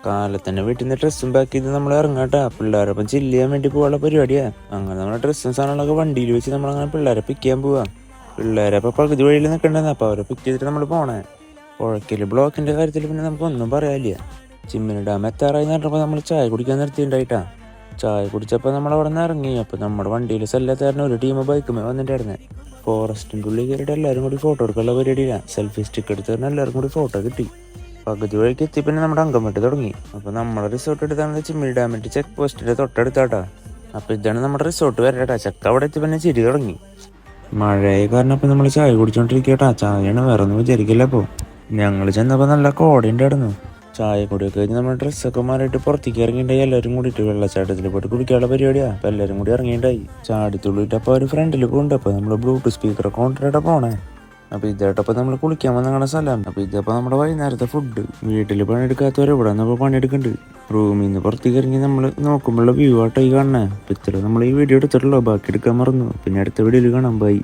കാലത്തന്നെ വീട്ടിൽ നിന്ന് ഡ്രസ്സും പാക്ക് ചെയ്ത് നമ്മൾ ഇറങ്ങാട്ടാ. പിള്ളേരൊപ്പം ചില്ല് ചെയ്യാൻ വേണ്ടി പോകാനുള്ള പരിപാടിയാ. അങ്ങനെ നമ്മുടെ ഡ്രസ്സും സാധനങ്ങളൊക്കെ വണ്ടിയിൽ വെച്ച് നമ്മളങ്ങനെ പിള്ളേരെ പിക്ക് ചെയ്യാൻ പോവാ. പിള്ളേരെ അപ്പൊ പകുതി വഴിയിൽ നിൽക്കണ്ടെന്ന്. അപ്പൊ അവരെ പിക്ക് ചെയ്തിട്ട് നമ്മൾ പോണേ. പുഴയ്ക്കല് ബ്ലോക്കിന്റെ കാര്യത്തിൽ പിന്നെ നമുക്കൊന്നും പറയാനില്ല. ചിമ്മിനി ഡാം എത്താറായി പറഞ്ഞപ്പോൾ നമ്മൾ ചായ കുടിക്കാൻ നിർത്തിയിട്ടുണ്ടായിട്ടാ. ചായ കുടിച്ചപ്പോൾ നമ്മൾ അവിടെ നിന്ന് ഇറങ്ങി. അപ്പൊ നമ്മുടെ വണ്ടിയിൽ സെല്ലാത്തായിരുന്നു ഒരു ടീം ബൈക്കുമേ വന്നിട്ടായിരുന്നേ. ഫോറസ്റ്റിന്റെ ഉള്ളിൽ കയറിയിട്ട് എല്ലാവരും കൂടി ഫോട്ടോ എടുക്കാനുള്ള പരിപാടിയില്ല. സെൽഫി സ്റ്റിക്ക് എടുത്ത് തന്നെ എല്ലാവരും കൂടി ഫോട്ടോ കിട്ടി. പകുതി വഴിക്ക് എത്തി പിന്നെ നമ്മുടെ അംഗം വെട്ട് തുടങ്ങി. അപ്പൊ നമ്മുടെ റിസോർട്ട് എടുത്താണ് ചിമ്മിനി ഡാമിന്റെ ചെക്ക് പോസ്റ്റിന്റെ തൊട്ടടുത്താട്ടാ. അപ്പൊ ഇതാണ് നമ്മുടെ റിസോർട്ട് വരട്ടാ. ചെക്ക് അവിടെ എത്തി പിന്നെ ചിരി തുടങ്ങി. മഴയായ കാരണം അപ്പൊ നമ്മൾ ചായ കുടിച്ചോണ്ടിരിക്കട്ടാ. ചായയാണ് വേറെ ഒന്നും വിചാരിക്കില്ല. അപ്പൊ ഞങ്ങൾ ചെന്നപ്പോ നല്ല കോടയുണ്ടായിരുന്നു. ചായ കൂടിയൊക്കെ കഴിഞ്ഞ് നമ്മുടെ ഡ്രസ്സൊക്കെ മാറിയിട്ട് പുറത്തേക്ക് ഇറങ്ങിയിട്ടുണ്ടായി. എല്ലാവരും കൂടിയിട്ട് വെള്ളച്ചാട്ടത്തിൽ പോയിട്ട് കുടിക്കാനുള്ള പരിപാടിയാ. അപ്പൊ എല്ലാവരും കൂടി ഇറങ്ങിയിട്ടുണ്ടായി. ചാടിത്തുള്ളിട്ട് അപ്പൊ ഒരു ഫ്രണ്ടിൽ പോകുന്നുണ്ട്. അപ്പൊ നമ്മള് ബ്ലൂടൂത്ത് സ്പീക്കറൊക്കെ കൊണ്ടിട്ടാ പോണേ. അപ്പൊ ഇതേട്ടപ്പോ നമ്മള് കുളിക്കാൻ വന്ന സ്ഥലമാണ്. അപ്പൊ ഇതപ്പോ നമ്മുടെ വൈകുന്നേരത്തെ ഫുഡ്. വീട്ടിൽ പണിയെടുക്കാത്തവരെ ഇവിടെ നിന്നപ്പോ പണിയെടുക്കുന്നുണ്ട്. റൂമിൽ നിന്ന് പുറത്തേക്ക് ഇറങ്ങി നമ്മൾ നോക്കുമ്പോഴുള്ള വ്യൂ ആട്ടോ ഈ കാണണേ. അപ്പൊ ഇത്ര നമ്മൾ ഈ വീഡിയോ എടുത്തിട്ടുള്ളൂ. ബാക്കി എടുക്കാൻ മറന്നു. പിന്നെ അടുത്ത വീഡിയോയിൽ കാണാം. ബൈ.